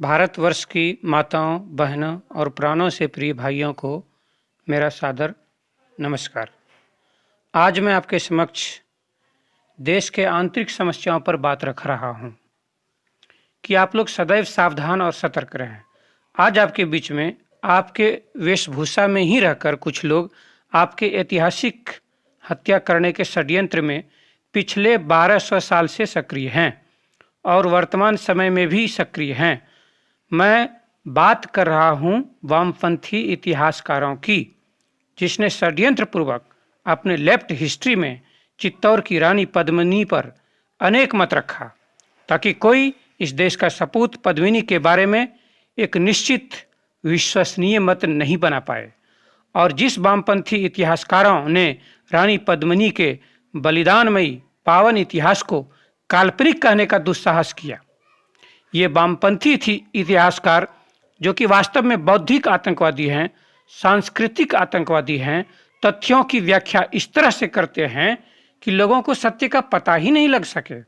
भारतवर्ष की माताओं, बहनों और प्राणों से प्रिय भाइयों को मेरा सादर नमस्कार। आज मैं आपके समक्ष देश के आंतरिक समस्याओं पर बात रख रहा हूँ कि आप लोग सदैव सावधान और सतर्क रहें। आज आपके बीच में आपके वेशभूषा में ही रहकर कुछ लोग आपके ऐतिहासिक हत्या करने के षड्यंत्र में पिछले 1200 साल से सक्रिय हैं और वर्तमान समय में भी सक्रिय हैं। मैं बात कर रहा हूं वामपंथी इतिहासकारों की, जिसने षड्यंत्र पूर्वक अपने लेफ्ट हिस्ट्री में चित्तौड़ की रानी पद्मिनी पर अनेक मत रखा ताकि कोई इस देश का सपूत पद्मिनी के बारे में एक निश्चित विश्वसनीय मत नहीं बना पाए। और जिस वामपंथी इतिहासकारों ने रानी पद्मिनी के बलिदानमयी पावन इतिहास को काल्पनिक कहने का दुस्साहस किया, ये वामपंथी थी इतिहासकार जो कि वास्तव में बौद्धिक आतंकवादी हैं, सांस्कृतिक आतंकवादी हैं, तथ्यों की व्याख्या इस तरह से करते हैं कि लोगों को सत्य का पता ही नहीं लग सके।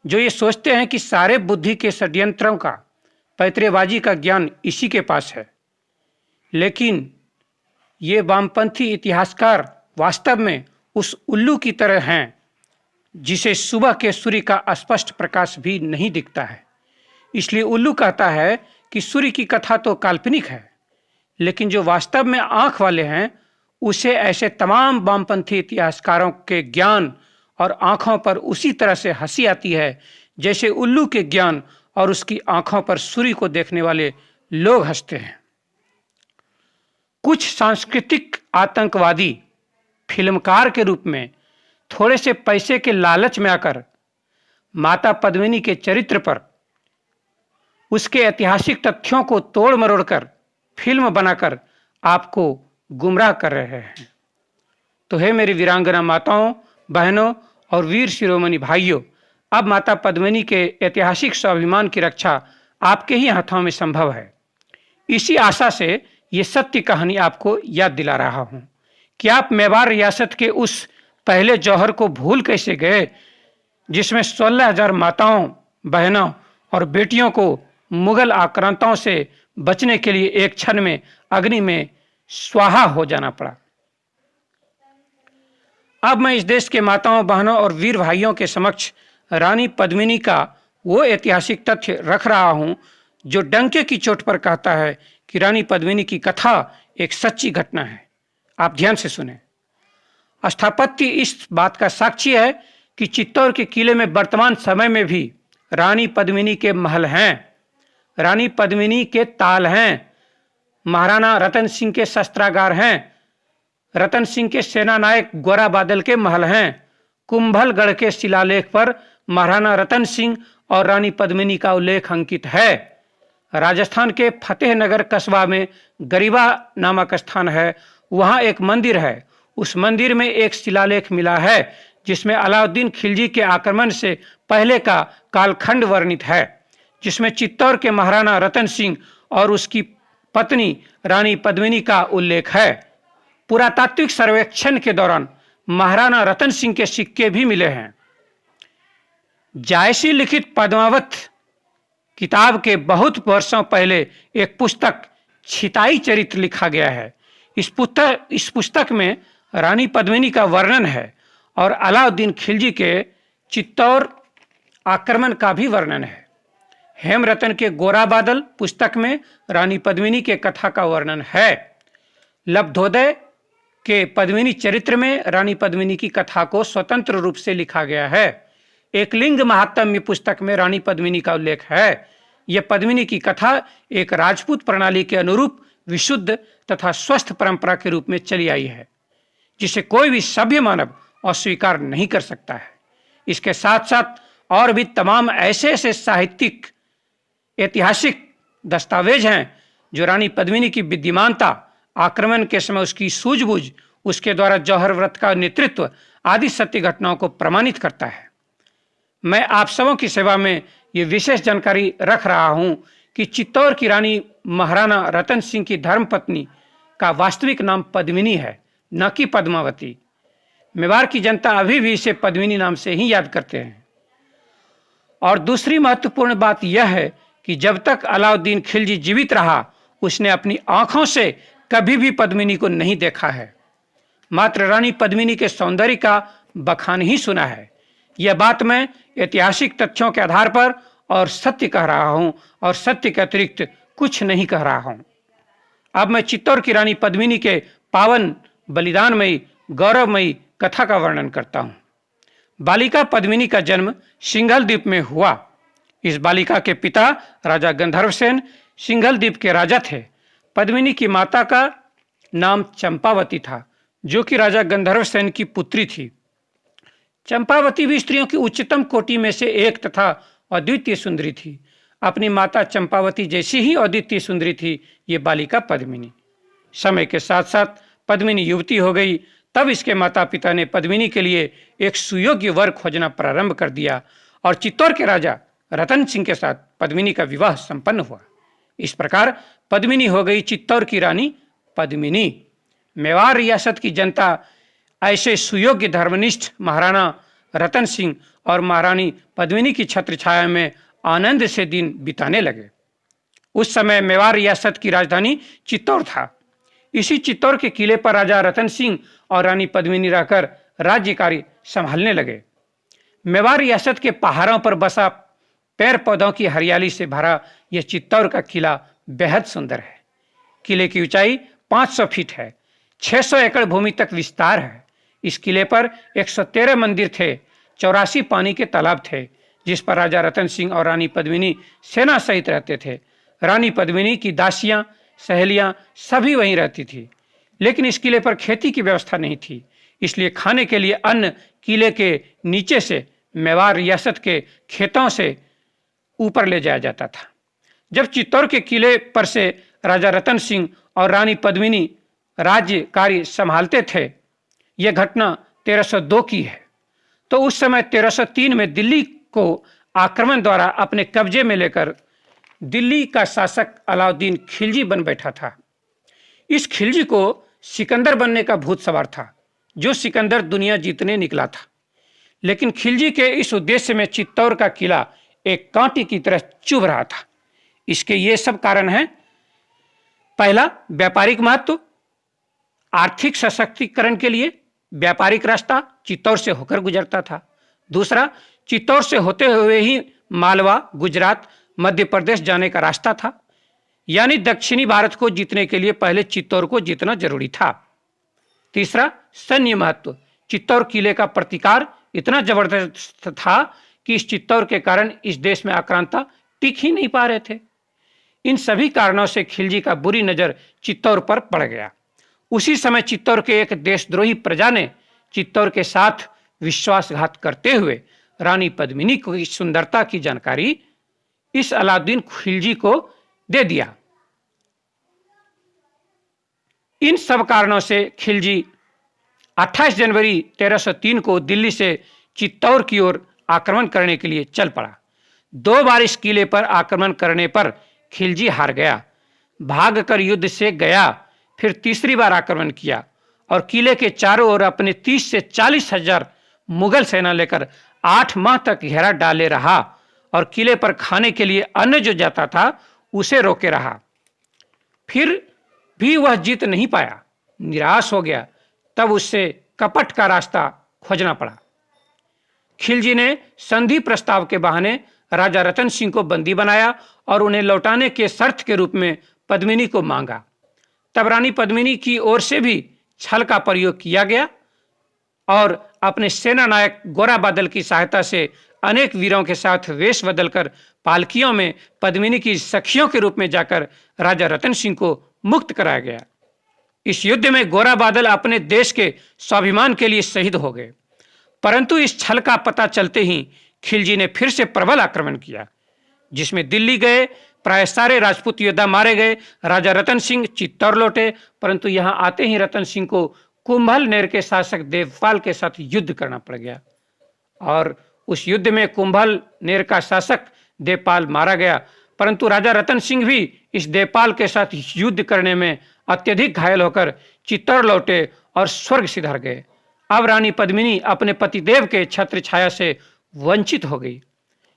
जो ये सोचते हैं कि सारे बुद्धि के षड्यंत्रों का, पैतरेबाजी का ज्ञान इसी के पास है, लेकिन ये वामपंथी इतिहासकार वास्तव में उस उल्लू की तरह हैं जिसे सुबह के सूर्य का स्पष्ट प्रकाश भी नहीं दिखता है। इसलिए उल्लू कहता है कि सूर्य की कथा तो काल्पनिक है, लेकिन जो वास्तव में आंख वाले हैं उसे ऐसे तमाम वामपंथी इतिहासकारों के ज्ञान और आंखों पर उसी तरह से हंसी आती है जैसे उल्लू के ज्ञान और उसकी आंखों पर सूर्य को देखने वाले लोग हंसते हैं। कुछ सांस्कृतिक आतंकवादी फिल्मकार के रूप में थोड़े से पैसे के लालच में आकर माता पद्मिनी के चरित्र पर उसके ऐतिहासिक तथ्यों को तोड़ मरोड़कर फिल्म बनाकर आपको गुमराह कर रहे हैं। तो हे मेरी वीरांगना माताओं, बहनों और वीर शिरोमणि भाइयों, अब माता पद्मिनी के ऐतिहासिक स्वाभिमान की रक्षा आपके ही हाथों में संभव है। इसी आशा से ये सत्य कहानी आपको याद दिला रहा हूँ कि आप मेवाड़ रियासत के उस पहले जौहर को भूल कैसे गए जिसमें 16,000 माताओं, बहनों और बेटियों को मुगल आक्रांताओं से बचने के लिए एक क्षण में अग्नि में स्वाहा हो जाना पड़ा। अब मैं इस देश के माताओं, बहनों और वीर भाइयों के समक्ष रानी पद्मिनी का वो ऐतिहासिक तथ्य रख रहा हूं जो डंके की चोट पर कहता है कि रानी पद्मिनी की कथा एक सच्ची घटना है। आप ध्यान से सुने। स्थापत्य इस बात का साक्षी है कि चित्तौड़ के किले में वर्तमान समय में भी रानी पद्मिनी के महल हैं, रानी पद्मिनी के ताल हैं, महाराणा रतन सिंह के शस्त्रागार हैं, रतन सिंह के सेना नायक गोरा बादल के महल हैं। कुंभलगढ़ के शिलालेख पर महाराणा रतन सिंह और रानी पद्मिनी का उल्लेख अंकित है। राजस्थान के फतेहनगर कस्बा में गरीबा नामक स्थान है, वहाँ एक मंदिर है। उस मंदिर में एक शिलालेख मिला है जिसमें अलाउद्दीन खिलजी के आक्रमण से पहले का कालखंड वर्णित है, जिसमें चित्तौड़ के महाराणा रतन सिंह और उसकी पत्नी रानी पद्मिनी का उल्लेख है। पुरातात्विक सर्वेक्षण के दौरान महाराणा रतन सिंह के सिक्के भी मिले हैं। जायसी लिखित पद्मावत किताब के बहुत वर्षों पहले एक पुस्तक छिताई चरित्र लिखा गया है। इस पुस्तक में रानी पद्मिनी का वर्णन है और अलाउद्दीन खिलजी के चित्तौड़ आक्रमण का भी वर्णन है। हेमरतन के गोरा बादल पुस्तक में रानी पद्मिनी के कथा का वर्णन है। लब्धोदय के पद्मिनी चरित्र में रानी पद्मिनी की कथा को स्वतंत्र रूप से लिखा गया है। एकलिंग महात्म्य पुस्तक में रानी पद्मिनी का उल्लेख है। यह पद्मिनी की कथा एक राजपूत प्रणाली के अनुरूप विशुद्ध तथा स्वस्थ परंपरा के रूप में चली आई है, जिसे कोई भी सभ्य मानव अस्वीकार नहीं कर सकता है। इसके साथ साथ और भी तमाम ऐसे ऐसे साहित्यिक ऐतिहासिक दस्तावेज हैं जो रानी पद्मिनी की विद्यमानता, आक्रमण के समय उसकी सूझबूझ, उसके द्वारा जौहर व्रत का नेतृत्व आदि सत्य घटनाओं को प्रमाणित करता है। मैं आप सबों की सेवा में ये विशेष जानकारी रख रहा हूं कि चित्तौड़ की रानी महाराणा रतन सिंह की धर्मपत्नी का वास्तविक नाम पद्मिनी है, न कि पद्मावती। मेवाड़ की जनता अभी भी इसे पद्मिनी नाम से ही याद करते हैं। और दूसरी महत्वपूर्ण बात यह है कि जब तक अलाउद्दीन खिलजी जीवित रहा उसने अपनी आंखों से कभी भी पद्मिनी को नहीं देखा है, मात्र रानी पद्मिनी के सौंदर्य का बखान ही सुना है। यह बात मैं ऐतिहासिक तथ्यों के आधार पर और सत्य कह रहा हूं और सत्य के अतिरिक्त कुछ नहीं कह रहा हूं। अब मैं चित्तौड़ की रानी पद्मिनी के पावन, बलिदानमयी, गौरवमयी कथा का वर्णन करता हूं। बालिका पद्मिनी का जन्म सिंघल द्वीप में हुआ। इस बालिका के पिता राजा गंधर्वसेन सिंघल द्वीप के राजा थे। पद्मिनी की माता का नाम चंपावती था, जो कि राजा गंधर्वसेन की पुत्री थी। चंपावती भी स्त्रियों की उच्चतम कोटि में से एक तथा अद्वितीय सुंदरी थी। अपनी माता चंपावती जैसी ही अद्वितीय सुंदरी थी ये बालिका पद्मिनी। समय के साथ साथ पद्मिनी युवती हो गई। तब इसके माता पिता ने पद्मिनी के लिए एक सुयोग्य वर खोजना प्रारंभ कर दिया और चित्तौड़ के राजा रतन सिंह के साथ पद्मिनी का विवाह संपन्न हुआ। इस प्रकार पद्मिनी हो गई चित्तौड़ की रानी पद्मिनी। मेवाड़ रियासत की जनता ऐसे सुयोग्य धर्मनिष्ठ महाराणा रतन सिंह और महारानी पद्मिनी की छत्र छाया में आनंद से दिन बिताने लगे। उस समय मेवाड़ रियासत की राजधानी चित्तौड़ था। इसी चित्तौड़ के किले पर राजा रतन सिंह और रानी पद्मिनी रहकर राज्य कार्य संभालने लगे। मेवाड़ रियासत के पहाड़ों पर बसा पेड़ पौधों की हरियाली से भरा यह चित्तौड़ का किला बेहद सुंदर है। किले की ऊंचाई 500 फीट है, 600 एकड़ भूमि तक विस्तार है। इस किले पर 113 मंदिर थे, 84 पानी के तालाब थे, जिस पर राजा रतन सिंह और रानी पद्मिनी सेना सहित रहते थे। रानी पद्मिनी की दासियां, सहेलियां सभी वहीं रहती थी। लेकिन इस किले पर खेती की व्यवस्था नहीं थी, इसलिए खाने के लिए अन्न किले के नीचे से मेवाड़ रियासत के खेतों से ऊपर ले जाया जाता था। जब चित्तौड़ के किले पर से राजा रतन सिंह और रानी पद्मिनी राज्य कार्य संभालते थे, यह घटना 1302 की है। तो उस समय 1303 में दिल्ली को आक्रमण द्वारा अपने कब्जे में लेकर दिल्ली का शासक अलाउद्दीन खिलजी बन बैठा था। इस खिलजी को सिकंदर बनने का भूत सवार था, जो सिकंदर दुनिया जीतने निकला था। लेकिन खिलजी के इस उद्देश्य में चित्तौड़ का किला एक कांटे की तरह चुभ रहा था। इसके ये सब कारण हैं। पहला, व्यापारिक महत्व। आर्थिक सशक्तिकरण के लिए व्यापारिक रास्ता चित्तौड़ से होकर गुजरता था। दूसरा, चित्तौड़ से होते हुए ही मालवा, गुजरात, मध्य प्रदेश जाने का रास्ता था। यानी दक्षिणी भारत को जीतने के लिए पहले चित्तौड़ को जीतना जरूरी था। तीसरा, सैन्य महत्व। चित्तौड़ किले का प्रतिकार इतना जबरदस्त था कि इस चित्तौड़ के कारण इस देश में आक्रांता टिक ही नहीं पा रहे थे। इन सभी कारणों से खिलजी का बुरी नजर चित्तौड़ पर पड़ गया। उसी समय चित्तौड़ के एक देशद्रोही प्रजा ने चित्तौड़ के साथ विश्वासघात करते हुए रानी पद्मिनी की सुंदरता की जानकारी इस अलाउद्दीन खिलजी को दे दिया। इन सब कारणों से खिलजी 28 जनवरी 1303 को दिल्ली से चित्तौड़ की ओर आक्रमण करने के लिए चल पड़ा। 2 बार इस किले पर आक्रमण करने पर खिलजी हार गया, भागकर युद्ध से गया। फिर तीसरी बार आक्रमण किया और किले के चारों ओर अपने 30 से 40 हजार मुगल सेना लेकर 8 माह तक घेरा डाले रहा और किले पर खाने के लिए अन्न जो जाता था उसे रोके रहा। फिर भी वह जीत नहीं पाया, निराश हो गया। तब उससे कपट का रास्ता खोजना पड़ा। खिलजी ने संधि प्रस्ताव के बहाने राजा रतन सिंह को बंदी बनाया और उन्हें लौटाने के शर्त के रूप में पद्मिनी को मांगा। तब रानी पद्मिनी की ओर से भी छल का प्रयोग किया गया और अपने सेना नायक गोरा बादल की सहायता से अनेक वीरों के साथ वेश बदलकर पालकियों में पद्मिनी की सखियों के रूप में जाकर राजा रतन सिंह को मुक्त कराया गया। इस युद्ध में गोरा बादल अपने देश के स्वाभिमान के लिए शहीद हो गए। परंतु इस छल का पता चलते ही खिलजी ने फिर से प्रबल आक्रमण किया, जिसमें दिल्ली गए प्राय सारे राजपूत योद्धा मारे गए। राजा रतन सिंह चित्तौड़ लौटे, परंतु यहां आते ही रतन सिंह को कुंभल नेर के शासक देवपाल के साथ युद्ध करना पड़ गया और उस युद्ध में कुंभल नेर का शासक देवपाल मारा गया। परंतु राजा रतन सिंह भी इस देवपाल के साथ युद्ध करने में अत्यधिक घायल होकर चित्तौड़ लौटे और स्वर्ग सिधार गए। अब रानी पद्मिनी अपने पतिदेव के छत्र छाया से वंचित हो गई।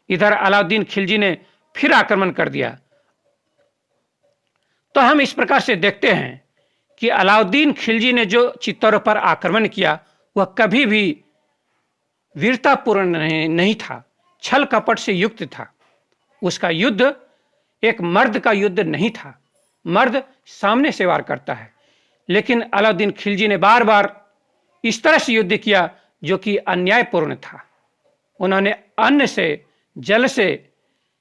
इधर अलाउद्दीन खिलजी ने फिर आक्रमण कर दिया। तो हम इस प्रकार से देखते हैं कि अलाउद्दीन खिलजी ने जो चित्तौड़ पर आक्रमण किया वह कभी भी वीरतापूर्ण नहीं था, छल कपट से युक्त था। उसका युद्ध एक मर्द का युद्ध नहीं था। मर्द सामने से वार करता है, लेकिन अलाउद्दीन खिलजी ने बार बार इस तरह से युद्ध किया जो कि अन्यायपूर्ण था। उन्होंने अन्न से, जल से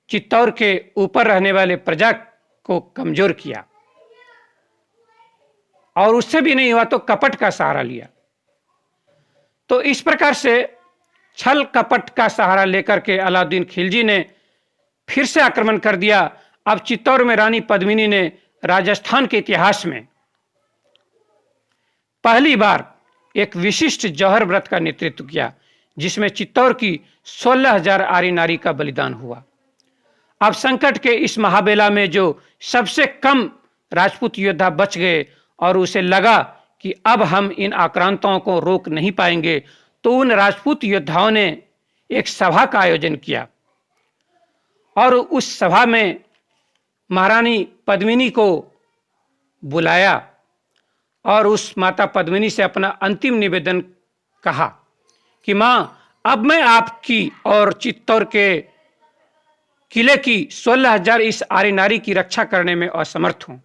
चित्तौड़ के ऊपर रहने वाले प्रजा को कमजोर किया, और उससे भी नहीं हुआ तो कपट का सहारा लिया। तो इस प्रकार से छल कपट का सहारा लेकर के अलाउद्दीन खिलजी ने फिर से आक्रमण कर दिया। अब चित्तौड़ में रानी पद्मिनी ने राजस्थान के इतिहास में पहली बार एक विशिष्ट जौहर व्रत का नेतृत्व किया, जिसमें चित्तौड़ की 16,000 आर्य नारी का बलिदान हुआ। अब संकट के इस महाबेला में जो सबसे कम राजपूत योद्धा बच गए और उसे लगा कि अब हम इन आक्रांताओं को रोक नहीं पाएंगे, तो उन राजपूत योद्धाओं ने एक सभा का आयोजन किया और उस सभा में महारानी पद्मिनी को बुलाया और उस माता पद्मिनी से अपना अंतिम निवेदन कहा कि मां, अब मैं आपकी और चित्तौड़ के किले की 16,000 इस आर्य नारी की रक्षा करने में असमर्थ हूं।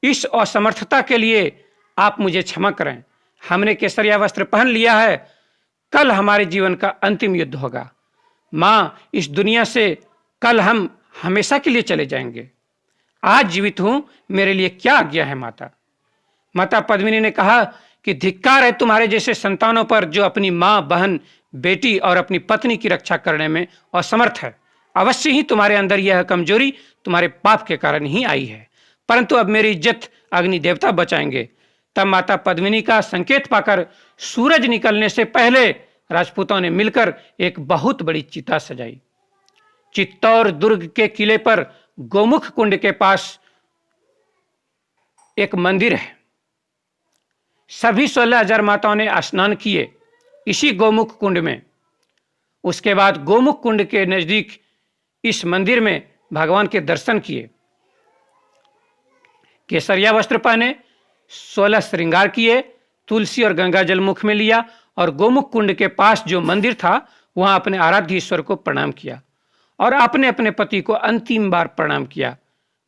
इस असमर्थता के लिए आप मुझे क्षमा करें। हमने केसरिया वस्त्र पहन लिया है, कल हमारे जीवन का अंतिम युद्ध होगा। मां, इस दुनिया से कल हम हमेशा के लिए चले जाएंगे। आज जीवित हूं, मेरे लिए क्या आज्ञा है माता। माता पद्मिनी ने कहा कि धिक्कार है तुम्हारे जैसे संतानों पर जो अपनी मां, बहन, बेटी और अपनी पत्नी की रक्षा करने में असमर्थ है। अवश्य ही तुम्हारे अंदर यह कमजोरी तुम्हारे पाप के कारण ही आई है, परंतु अब मेरी इज्जत अग्नि देवता बचाएंगे। तब माता पद्मिनी का संकेत पाकर सूरज निकलने से पहले राजपूतों ने मिलकर एक बहुत बड़ी चिता सजाई। चित्तौड़ दुर्ग के किले पर गोमुख कुंड के पास एक मंदिर है। सभी 16,000 माताओं ने स्नान किए इसी गोमुख कुंड में। उसके बाद गोमुख कुंड के नजदीक इस मंदिर में भगवान के दर्शन किए, केसरिया वस्त्र पहने, 16 श्रृंगार किए, तुलसी और गंगा जल मुख में लिया और गोमुख कुंड के पास जो मंदिर था वहां अपने आराध्य ईश्वर को प्रणाम किया और अपने अपने पति को अंतिम बार प्रणाम किया।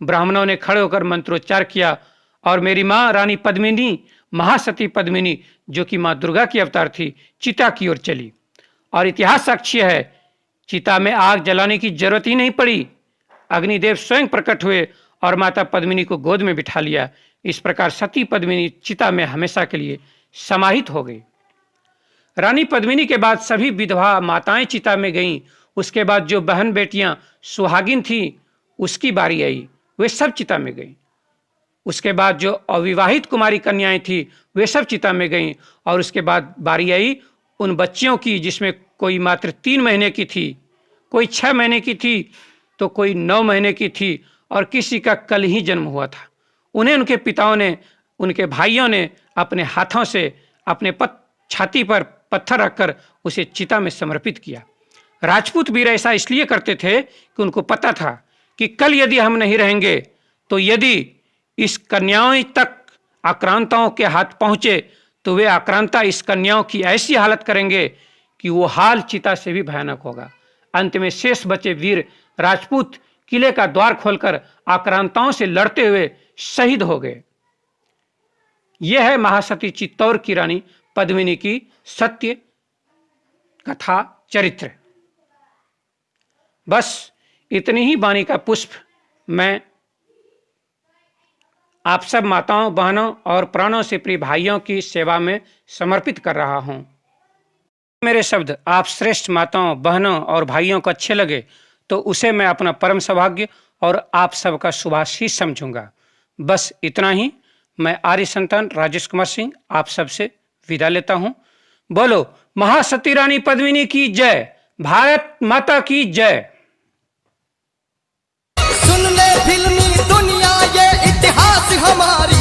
ब्राह्मणों ने खड़े होकर मंत्रोच्चार किया और मेरी मां रानी पद्मिनी, महासती पद्मिनी जो कि मां दुर्गा की अवतार थी, चिता की ओर चली और इतिहास साक्षी है, चिता में आग जलाने की जरूरत ही नहीं पड़ी। अग्निदेव स्वयं प्रकट हुए और माता पद्मिनी को गोद में बिठा लिया। इस प्रकार सती पद्मिनी चिता में हमेशा के लिए समाहित हो गई। रानी पद्मिनी के बाद सभी विधवा माताएं चिता में गईं। उसके बाद जो बहन बेटियां सुहागिन थी उसकी बारी आई, वे सब चिता में गईं। उसके बाद जो अविवाहित कुमारी कन्याएं थी वे सब चिता में गईं और उसके बाद बारी आई उन बच्चियों की जिसमें कोई मात्र 3 महीने की थी, कोई 6 महीने की थी, तो कोई 9 महीने की थी और किसी का कल ही जन्म हुआ था। उन्हें उनके पिताओं ने, उनके भाइयों ने अपने हाथों से अपने छाती पर पत्थर रखकर उसे चिता में समर्पित किया। राजपूत वीर ऐसा इसलिए करते थे कि उनको पता था कि कल यदि हम नहीं रहेंगे तो यदि इस कन्याओं तक आक्रांताओं के हाथ पहुंचे तो वे आक्रांता इस कन्याओं की ऐसी हालत करेंगे कि वो हाल चिता से भी भयानक होगा। अंत में शेष बचे वीर राजपूत किले का द्वार खोलकर आक्रांताओं से लड़ते हुए शहीद हो गए। यह है महासती चित्तौड़ की रानी पद्मिनी की सत्य कथा चरित्र। बस इतनी ही वाणी का पुष्प मैं आप सब माताओं, बहनों और प्राणों से प्रिय भाइयों की सेवा में समर्पित कर रहा हूं। मेरे शब्द आप श्रेष्ठ माताओं, बहनों और भाइयों को अच्छे लगे तो उसे मैं अपना परम सौभाग्य और आप सबका शुभाशीष समझूंगा। बस इतना ही। मैं आर्य संतान राजेश कुमार सिंह आप सबसे विदा लेता हूं। बोलो महासती रानी पद्मिनी की जय, भारत माता की जय। सुन ले फिल्मी दुनिया ये इतिहास हमारी